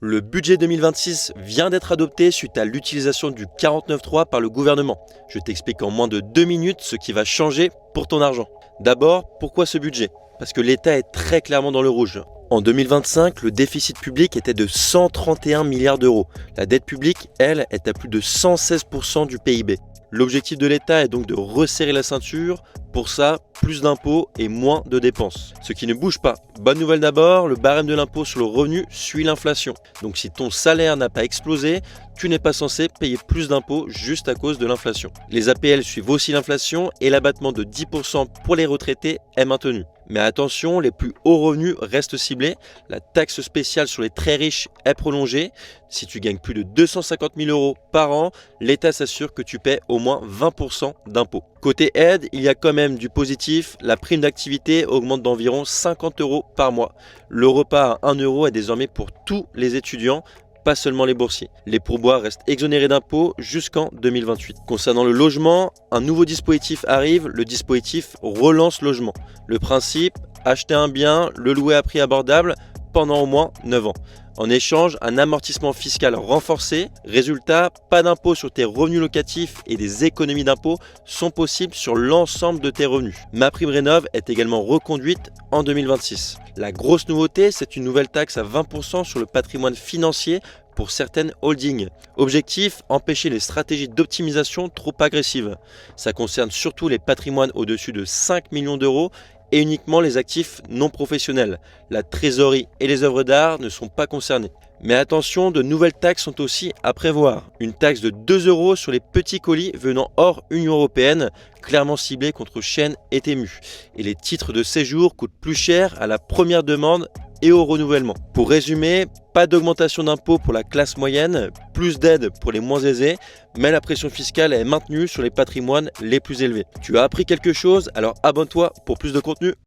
Le budget 2026 vient d'être adopté suite à l'utilisation du 49.3 par le gouvernement. Je t'explique en moins de 2 minutes ce qui va changer pour ton argent. D'abord, pourquoi ce budget? Parce que l'État est très clairement dans le rouge. En 2025, le déficit public était de 131 milliards d'euros. La dette publique, elle, est à plus de 116% du PIB. L'objectif de l'État est donc de resserrer la ceinture. Pour ça, plus d'impôts et moins de dépenses. Ce qui ne bouge pas. Bonne nouvelle d'abord, le barème de l'impôt sur le revenu suit l'inflation. Donc si ton salaire n'a pas explosé, tu n'es pas censé payer plus d'impôts juste à cause de l'inflation. Les APL suivent aussi l'inflation et l'abattement de 10% pour les retraités est maintenu. Mais attention, les plus hauts revenus restent ciblés. La taxe spéciale sur les très riches est prolongée. Si tu gagnes plus de 250 000 euros par an, l'État s'assure que tu paies au moins 20% d'impôts. Côté aide, il y a quand même du positif. La prime d'activité augmente d'environ 50 euros par mois. Le repas à 1 euro est désormais pour tous les étudiants, pas seulement les boursiers. Les pourboires restent exonérés d'impôts jusqu'en 2028. Concernant le logement, un nouveau dispositif arrive, le dispositif Relance Logement. Le principe, acheter un bien, le louer à prix abordable pendant au moins 9 ans. En échange, un amortissement fiscal renforcé. Résultat, pas d'impôt sur tes revenus locatifs et des économies d'impôts sont possibles sur l'ensemble de tes revenus. MaPrimeRénov' est également reconduite en 2026. La grosse nouveauté, c'est une nouvelle taxe à 20% sur le patrimoine financier pour certaines holdings. Objectif, empêcher les stratégies d'optimisation trop agressives. Ça concerne surtout les patrimoines au-dessus de 5 millions d'euros et uniquement les actifs non professionnels. La trésorerie et les œuvres d'art ne sont pas concernés. Mais attention, de nouvelles taxes sont aussi à prévoir. Une taxe de 2 euros sur les petits colis venant hors Union européenne, clairement ciblée contre Shein et Temu. Et les titres de séjour coûtent plus cher à la première demande et au renouvellement. Pour résumer, pas d'augmentation d'impôts pour la classe moyenne, plus d'aide pour les moins aisés, mais la pression fiscale est maintenue sur les patrimoines les plus élevés. Tu as appris quelque chose? Alors abonne-toi pour plus de contenu.